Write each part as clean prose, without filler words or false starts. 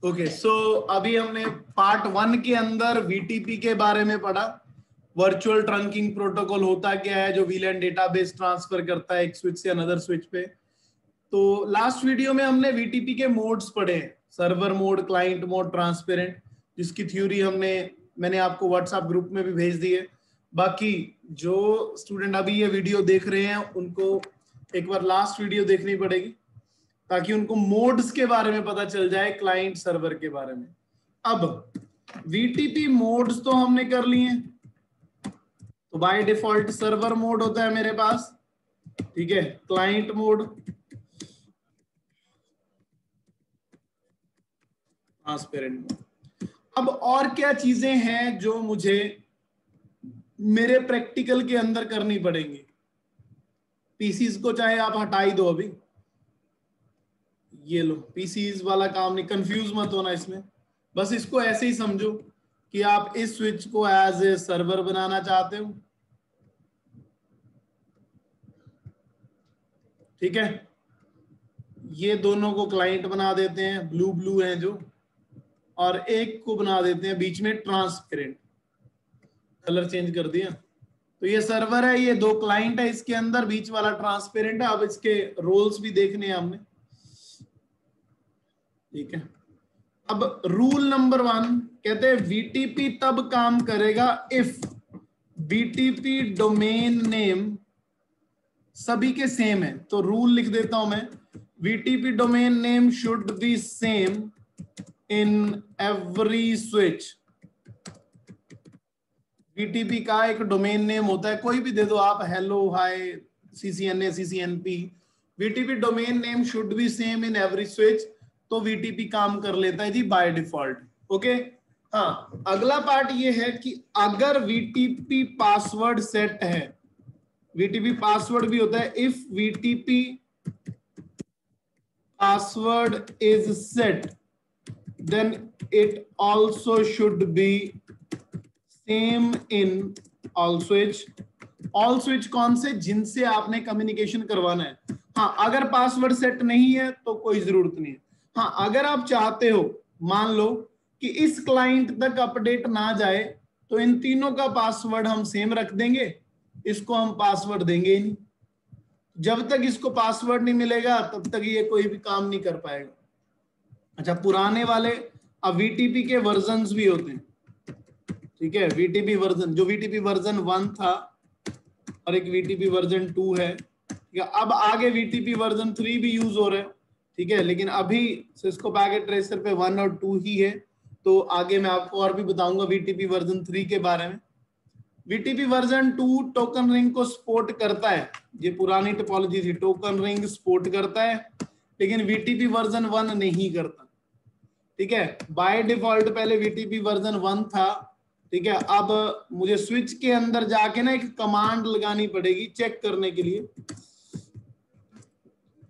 Okay, सो अभी हमने part 1 के अंदर वीटीपी के बारे में पढ़ा। वर्चुअल ट्रंकिंग प्रोटोकॉल होता क्या है, जो वीलैन डेटाबेस ट्रांसफर करता है एक स्विच से अनदर स्विच पे। तो लास्ट वीडियो में हमने वीटीपी के मोड्स पढ़े, server mode, client mode, transparent, जिसकी थ्योरी मैंने आपको व्हाट्सएप ग्रुप में भी भेज दी है। बाकी जो स्टूडेंट अभी ये वीडियो देख रहे हैं उनको एक बार लास्ट वीडियो देखनी पड़ेगी ताकि उनको मोड्स के बारे में पता चल जाए, क्लाइंट सर्वर के बारे में। अब वीटीपी मोड्स तो हमने कर लिए, तो बाय डिफॉल्ट सर्वर मोड होता है मेरे पास, ठीक है, क्लाइंट मोड, ट्रांसपेरेंट मोड। अब और क्या चीजें हैं जो मुझे मेरे प्रैक्टिकल के अंदर करनी पड़ेंगी। पीसीज को चाहे आप हटा ही दो, अभी ये लो, पीसीज वाला काम नहीं, कंफ्यूज मत होना इसमें, बस इसको ऐसे ही समझो कि आप इस स्विच को एज ए सर्वर बनाना चाहते हो, ठीक है। ये दोनों को क्लाइंट बना देते हैं, ब्लू ब्लू है जो, और एक को बना देते हैं बीच में ट्रांसपेरेंट, कलर चेंज कर दिया। तो ये सर्वर है, ये दो क्लाइंट है, इसके अंदर बीच वाला ट्रांसपेरेंट है। अब इसके रोल्स भी देखने हैं हमने, ठीक है। अब रूल नंबर 1 कहते हैं वीटीपी तब काम करेगा इफ वीटीपी डोमेन नेम सभी के सेम है। तो रूल लिख देता हूं मैं, VTP domain name should be same in every switch. VTP का एक डोमेन नेम होता है, कोई भी दे दो आप, hello, hi, CCNA, CCNP, VTP domain name should be same in every switch. तो वीटीपी काम कर लेता है जी बाय डिफॉल्ट। ओके, हाँ, अगला पार्ट ये है कि अगर वीटीपी पासवर्ड सेट है, वीटीपी पासवर्ड भी होता है, if VTP password is set then it also should be same in all switch. All switch कौन से, जिनसे आपने कम्युनिकेशन करवाना है। हाँ, अगर पासवर्ड सेट नहीं है तो कोई जरूरत नहीं है। हाँ, अगर आप चाहते हो, मान लो कि इस क्लाइंट तक अपडेट ना जाए, तो इन तीनों का पासवर्ड हम सेम रख देंगे, इसको हम पासवर्ड देंगे ही नहीं। जब तक इसको पासवर्ड नहीं मिलेगा तब तक ये कोई भी काम नहीं कर पाएगा। अच्छा, पुराने वाले, अब वीटीपी के वर्जन्स भी होते हैं, ठीक है। वीटीपी वर्जन, जो वीटीपी वर्जन 1 था और एक वीटीपी वर्जन 2 है, ठीक है। अब आगे वीटीपी वर्जन 3 भी यूज हो रहे हैं, ठीक है, लेकिन अभी सिस्को पैकेट ट्रेसर पे 1 और 2 ही है। तो आगे मैं आपको और भी बताऊंगा वीटीपी वर्जन 3 के बारे में। वीटीपी वर्जन 2 टोकन रिंग को सपोर्ट करता है, ये पुरानी टोपोलॉजी थी, टोकन रिंग सपोर्ट करता है, लेकिन वीटीपी वर्जन 1 नहीं करता, ठीक है। बाय डिफॉल्ट पहले वीटीपी वर्जन 1 था, ठीक है। अब मुझे स्विच के अंदर जाके ना एक कमांड लगानी पड़ेगी चेक करने के लिए,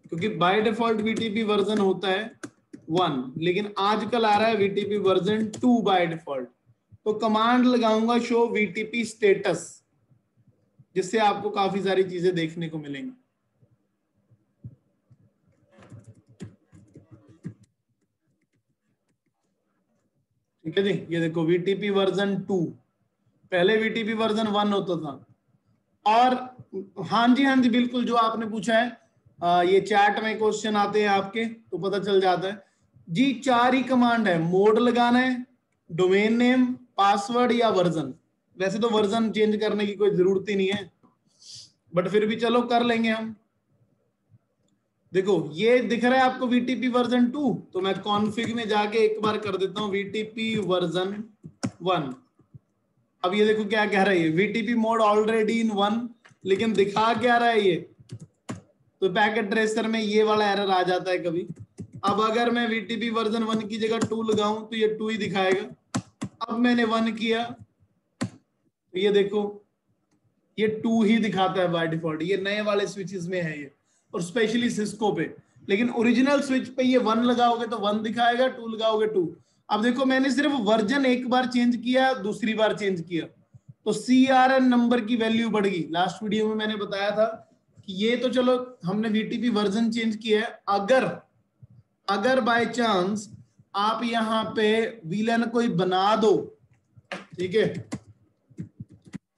क्योंकि बाय डिफॉल्ट वीटीपी वर्जन होता है 1, लेकिन आजकल आ रहा है वीटीपी वर्जन 2 बाय डिफॉल्ट। तो कमांड लगाऊंगा शो वीटीपी स्टेटस, जिससे आपको काफी सारी चीजें देखने को मिलेंगी। ठीक है जी, ये देखो वीटीपी वर्जन 2, पहले वीटीपी वर्जन 1 होता था। और हाँ जी बिल्कुल, जो आपने पूछा है, ये चैट में क्वेश्चन आते हैं आपके, तो पता चल जाता है जी। 4 ही कमांड है, मोड लगाना है, डोमेन नेम, पासवर्ड या वर्जन। वैसे तो वर्जन चेंज करने की कोई जरूरत ही नहीं है, बट फिर भी चलो कर लेंगे हम। देखो ये दिख रहा है आपको वीटीपी वर्जन 2, तो मैं कॉन्फ़िग में जाके एक बार कर देता हूं वीटीपी वर्जन 1। अब ये देखो क्या कह रहा है, वीटीपी मोड ऑलरेडी इन 1, लेकिन दिखा क्या रहा है ये, तो पैकेट ट्रेसर में ये वाला एरर आ जाता है कभी। अब अगर मैं वीटीपी वर्जन 1 की जगह 2 लगाऊं तो ये 2 ही दिखाएगा। अब मैंने 1 किया तो ये देखो ये 2 ही दिखाता है बाय डिफॉल्ट। ये नए वाले स्विचेस में है ये, और स्पेशली सिस्को पे। लेकिन ओरिजिनल स्विच पे ये 1 लगाओगे तो 1 दिखाएगा, 2 लगाओगे 2। अब देखो मैंने सिर्फ वर्जन एक बार चेंज किया, दूसरी बार चेंज किया, तो CRN नंबर की वैल्यू बढ़ गई। लास्ट वीडियो में मैंने बताया था कि ये तो चलो हमने वीटीपी वर्जन चेंज किया है, अगर बाय चांस आप यहां पे VLAN कोई बना दो, ठीक है,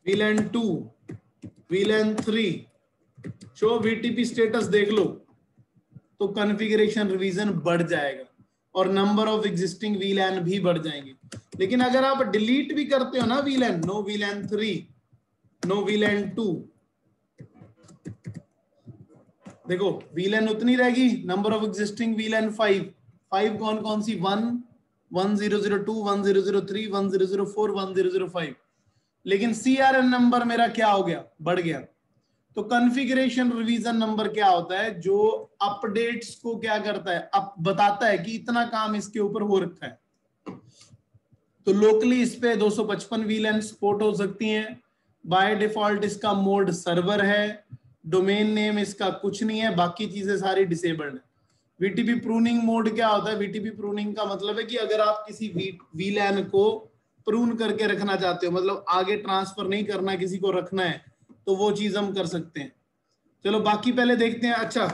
VLAN 2, VLAN 3, show VTP status देख लो, तो कॉन्फ़िगरेशन रिवीजन बढ़ जाएगा और नंबर ऑफ एग्जिस्टिंग VLAN भी बढ़ जाएंगे। लेकिन अगर आप डिलीट भी करते हो ना VLAN, no VLAN 3, no VLAN 2, देखो VLAN उतनी रहेगी, नंबर ऑफ एग्जिस्टिंग VLAN 5 कौन कौन सी, 1, 1002, 1003, 1004, 1005, लेकिन CRN नंबर मेरा क्या हो गया, बढ़ गया। तो कॉन्फ़िगरेशन रिवीजन नंबर क्या होता है, जो अपडेट्स को क्या करता है, अब बताता है कि इतना काम इसके ऊपर हो रखा है। तो लोकली इस पे 255 VLAN सपोर्ट हो सकती हैं। बाय डिफॉल्ट इसका मोड सर्वर है, डोमेन नेम इसका कुछ नहीं है, बाकी चीजें सारी डिसेबल्ड है। VTP प्रूनिंग मोड क्या होता है, VTP प्रूनिंग का मतलब है कि अगर आप किसी VLAN को प्रून करके रखना चाहते हो, मतलब आगे ट्रांसफर नहीं करना, किसी को रखना है, तो वो चीज हम कर सकते हैं। चलो बाकी पहले देखते हैं। अच्छा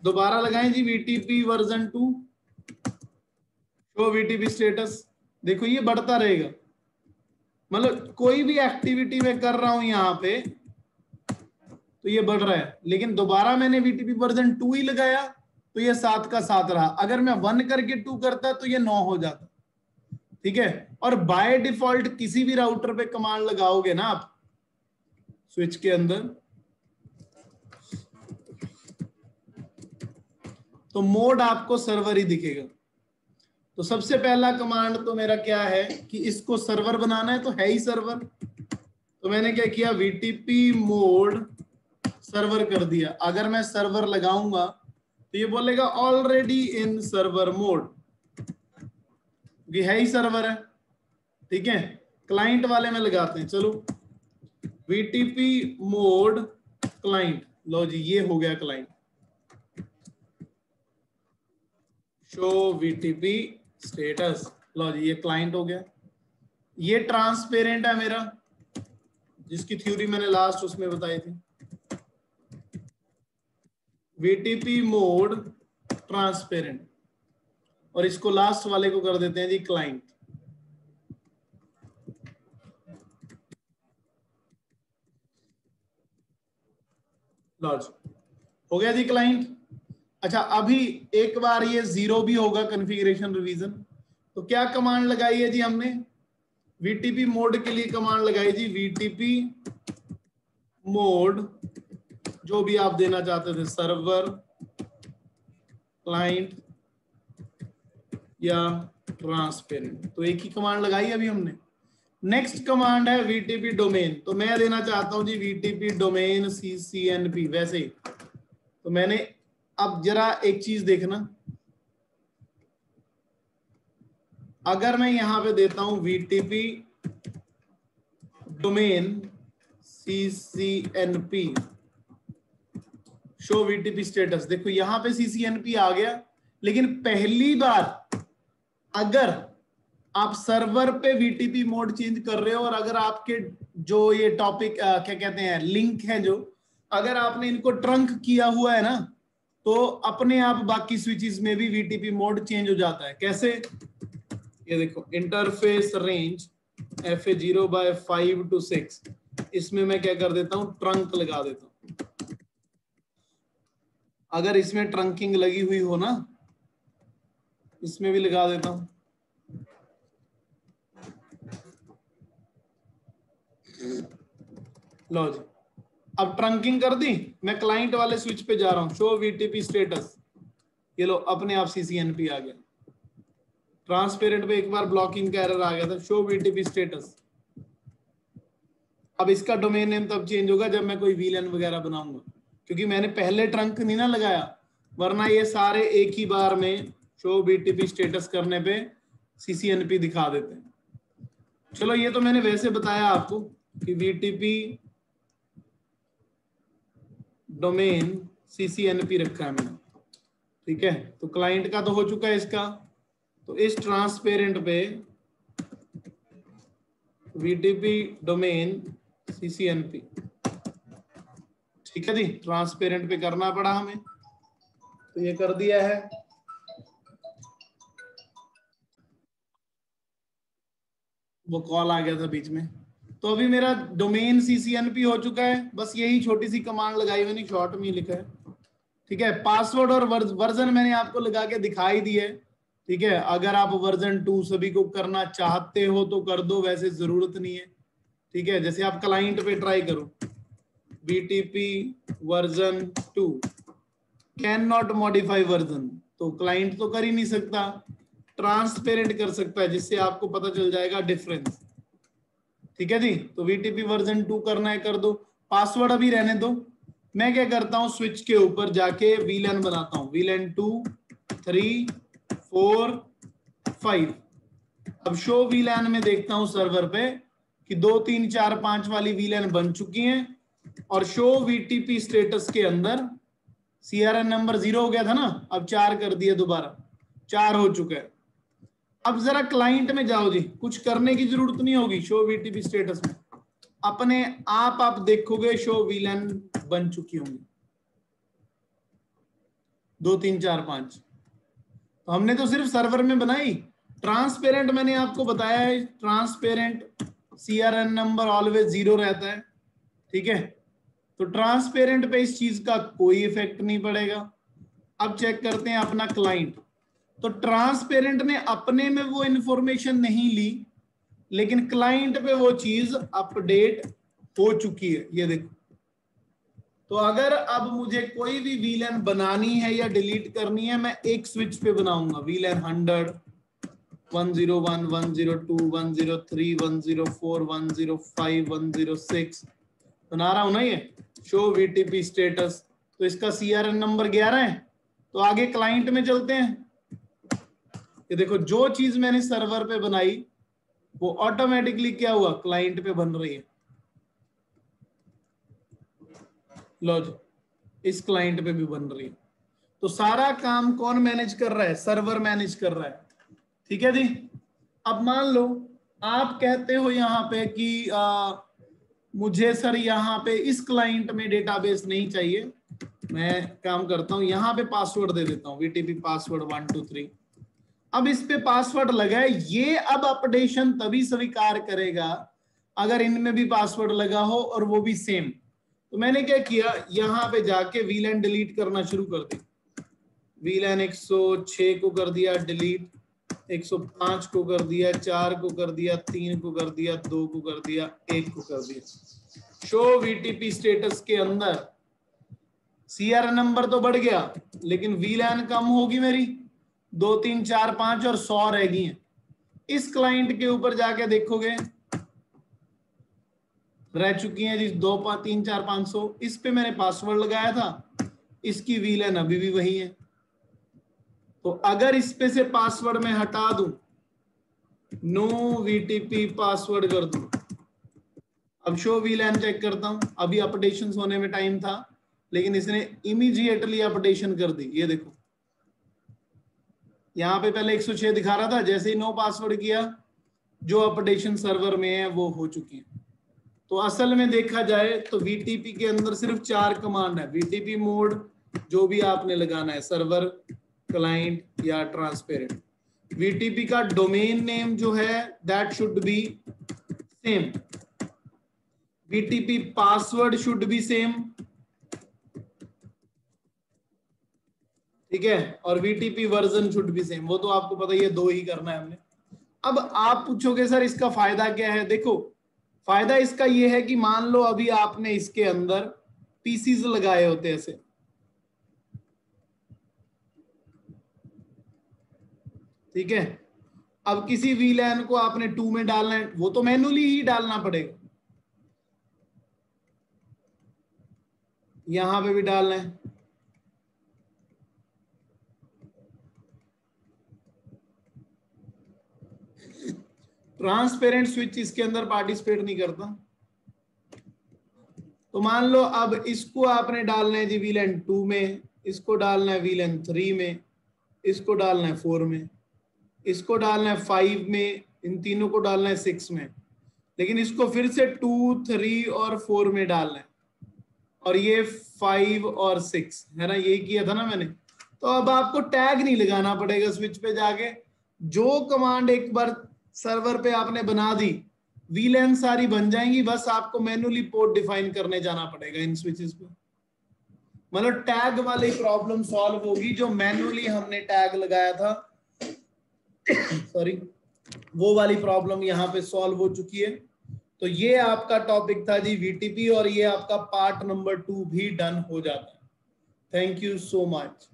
दोबारा लगाएं जी VTP version 2, show VTP status, देखो ये बढ़ता रहेगा, मतलब कोई भी एक्टिविटी मैं कर रहा हूं यहां पे तो ये बढ़ रहा है, लेकिन दोबारा मैंने VTP वर्जन 2 ही लगाया तो ये 7 का 7 रहा। अगर मैं 1 करके 2 करता तो ये 9 हो जाता, ठीक है। और बाय डिफॉल्ट किसी भी राउटर पे कमांड लगाओगे ना आप स्विच के अंदर, तो मोड आपको सर्वर ही दिखेगा। तो सबसे पहला कमांड तो मेरा क्या है कि इसको सर्वर बनाना है, तो है ही सर्वर, तो मैंने क्या किया, VTP मोड सर्वर कर दिया। अगर मैं सर्वर लगाऊंगा तो ये बोलेगा ऑलरेडी इन सर्वर मोड, ये है ही सर्वर है, ठीक है। क्लाइंट वाले में लगाते हैं, चलो VTP मोड क्लाइंट, लो जी ये हो गया क्लाइंट, शो VTP स्टेटस, लो जी ये क्लाइंट हो गया। ये ट्रांसपेरेंट है मेरा, जिसकी थ्योरी मैंने लास्ट उसमें बताई थी, VTP मोड ट्रांसपेरेंट, और इसको लास्ट वाले को कर देते हैं जी क्लाइंट। लॉज हो गया जी क्लाइंट। अच्छा अभी एक बार ये 0 भी होगा कॉन्फ़िगरेशन रिवीजन, तो क्या कमांड लगाई है जी हमने, VTP मोड के लिए कमांड लगाई जी VTP मोड, जो भी आप देना चाहते थे, सर्वर, क्लाइंट या ट्रांसपेरेंट, तो एक ही कमांड लगाई अभी हमने। नेक्स्ट कमांड है VTP डोमेन, तो मैं देना चाहता हूं जी VTP डोमेन CCNP, वैसे ही। तो मैंने, अब जरा एक चीज देखना, अगर मैं यहां पे देता हूं VTP domain CCNP, show VTP status, देखो यहां पे CCNP आ गया, लेकिन पहली बार अगर आप सर्वर पे VTP मोड चेंज कर रहे हो, और अगर आपके जो ये टॉपिक क्या कहते हैं लिंक है, जो अगर आपने इनको ट्रंक किया हुआ है ना, तो अपने आप बाकी स्विचेस में भी VTP मोड चेंज हो जाता है। कैसे, ये देखो इंटरफेस रेंज FA0/5 to 6, इसमें मैं क्या कर देता हूं, ट्रंक लगा देता हूं। अगर इसमें ट्रंकिंग लगी हुई हो ना, इसमें भी लगा देता हूं। लो जी, अब ट्रंकिंग कर दी, मैं क्लाइंट वाले स्विच पे जा रहा हूं, शो VTP स्टेटस, ये लो अपने आप CCNP आ गया। ट्रांसपेरेंट पे एक बार ब्लॉकिंग का एरर आ गया था, शो VTP स्टेटस। अब इसका डोमेन नेम तब चेंज होगा जब मैं कोई VLAN वगैरह बनाऊंगा, क्योंकि मैंने पहले ट्रंक नहीं ना लगाया, वरना ये सारे एक ही बार में शो VTP स्टेटस करने पे CCNP दिखा देते हैं। चलो ये तो मैंने वैसे बताया आपको कि VTP डोमेन CCNP रखा है मैंने, ठीक है। तो क्लाइंट का तो हो चुका है इसका, तो इस ट्रांसपेरेंट पे VTP डोमेन CCNP, ठीक है जी, ट्रांसपेरेंट पे करना पड़ा हमें, तो ये कर दिया है। वो कॉल आ गया था बीच में। तो अभी मेरा डोमेन CCNP हो चुका है, बस यही छोटी सी कमांड लगाई मैंने, शॉर्ट में लिखा है। ठीक है, पासवर्ड और वर्जन मैंने आपको लगा के दिखाई दी है। ठीक है, अगर आप वर्जन 2 सभी को करना चाहते हो तो कर दो, वैसे जरूरत नहीं है। ठीक है, जैसे आप क्लाइंट पे ट्राई करो, BTP version 2 can not modify version, तो क्लाइंट तो कर ही नहीं सकता, ट्रांसपेरेंट कर सकता है, जिससे आपको पता चल जाएगा डिफरेंस। ठीक है जी, तो BTP वर्जन 2 करना है कर दो, पासवर्ड अभी रहने दो। मैं क्या करता हूं, स्विच के ऊपर जाके VLAN बनाता हूं, VLAN 2 3 4 5। अब शो VLAN में देखता हूं सर्वर पे कि 2 3 4 5 वाली VLAN बन चुकी हैं, और शो VTP स्टेटस के अंदर CRN नंबर 0 हो गया था ना, अब 4 कर दिया, दोबारा 4 हो चुका है। अब जरा क्लाइंट में जाओ जी, कुछ करने की जरूरत नहीं होगी, शो VTP स्टेटस में अपने आप देखोगे शो VLAN बन चुकी होंगी 2 3 4 5। तो हमने तो सिर्फ सर्वर में बनाई। ट्रांसपेरेंट मैंने आपको बताया है, ट्रांसपेरेंट CRN नंबर ऑलवेज 0 रहता है। ठीक है, तो ट्रांसपेरेंट पे इस चीज का कोई इफेक्ट नहीं पड़ेगा। अब चेक करते हैं अपना क्लाइंट। तो ट्रांसपेरेंट ने अपने में वो इंफॉर्मेशन नहीं ली, लेकिन क्लाइंट पे वो चीज अपडेट हो चुकी है, ये देखो। तो अगर अब मुझे कोई भी VLAN बनानी है या डिलीट करनी है, मैं एक स्विच पे बनाऊंगा, VLAN 100 101 102 103 104 105 106 बना रहा हूं ना ये, शो VTP स्टेटस। तो इसका CRN नंबर 11 है। तो आगे क्लाइंट में चलते हैं। ये देखो, जो चीज मैंने सर्वर पे बनाई वो ऑटोमेटिकली क्या हुआ, क्लाइंट पे बन रही है। लो जी, इस क्लाइंट पे भी बन रही है। तो सारा काम कौन मैनेज कर रहा है, सर्वर मैनेज कर रहा है। ठीक है जी। अब मान लो आप कहते हो यहाँ पे कि मुझे सर यहाँ पे इस क्लाइंट में डेटाबेस नहीं चाहिए, मैं काम करता हूं यहाँ पे पासवर्ड दे देता हूँ, VTP पासवर्ड 1 2 3। अब इस पे पासवर्ड लगा है, ये अब अपडेशन तभी स्वीकार करेगा अगर इनमें भी पासवर्ड लगा हो और वो भी सेम। तो मैंने क्या किया, यहाँ पे जाके VLAN डिलीट करना शुरू कर दी। VLAN 106 को कर दिया डिलीट, 105 को कर दिया, 4 को कर दिया, 3 को कर दिया, 2 को कर दिया, 1 को कर दिया। शो VTP स्टेटस के अंदर CRN नंबर तो बढ़ गया, लेकिन VLAN कम होगी मेरी, 2 3 4 5 और 100 रह गई हैं। इस क्लाइंट के ऊपर जाके देखोगे रह चुकी हैं जी 2 3 4 500। इस पे मैंने पासवर्ड लगाया था, इसकी VLAN अभी भी वही है। तो अगर इस पे से पासवर्ड मैं हटा दूं, नो VTP पासवर्ड कर दूं, अब शो VLAN चेक करता हूं, अभी अपडेशन होने में टाइम था, लेकिन इसने इमीडिएटली अपडेशन कर दी। ये देखो, यहां पे पहले 106 दिखा रहा था, जैसे ही नो पासवर्ड किया, जो अपडेशन सर्वर में है वो हो चुकी है। तो असल में देखा जाए तो VTP के अंदर सिर्फ 4 कमांड है, VTP मोड जो भी आपने लगाना है, सर्वर, क्लाइंट या ट्रांसपेरेंट। VTP का डोमेन नेम जो है that should be same, VTP password should be same. ठीक है, और VTP version should be same, वो तो आपको पता ही है, 2 ही करना है हमने। अब आप पूछोगे सर इसका फायदा क्या है, देखो फायदा इसका ये है कि मान लो अभी आपने इसके अंदर पीसीज लगाए होते ऐसे, ठीक है, अब किसी VLAN को आपने 2 में डालना है, वो तो मैन्युअली ही डालना पड़ेगा, यहां पे भी डालना है। ट्रांसपेरेंट स्विच इसके अंदर पार्टिसिपेट नहीं करता। तो मान लो अब इसको आपने डालना है जी VLAN 2 में, इसको डालना है VLAN 3 में, इसको डालना है 4 में, इसको डालना है 5 में, इन तीनों को डालना है 6 में, लेकिन इसको फिर से 2 3 और 4 में डालना है, और ये 5 और 6 है ना, यही किया था ना मैंने। तो अब आपको टैग नहीं लगाना पड़ेगा स्विच पे जाके, जो कमांड एक बार सर्वर पे आपने बना दी, वीलैन सारी बन जाएंगी, बस आपको मैन्युअली पोर्ट डिफाइन करने जाना पड़ेगा इन स्विचेस पे। मतलब टैग वाली प्रॉब्लम सॉल्व होगी, जो मैन्युअली हमने टैग लगाया था सॉरी, वो वाली प्रॉब्लम यहाँ पे सॉल्व हो चुकी है। तो ये आपका टॉपिक था जी वीटीपी, और ये आपका पार्ट नंबर 2 भी डन हो जाता है। Thank you so much.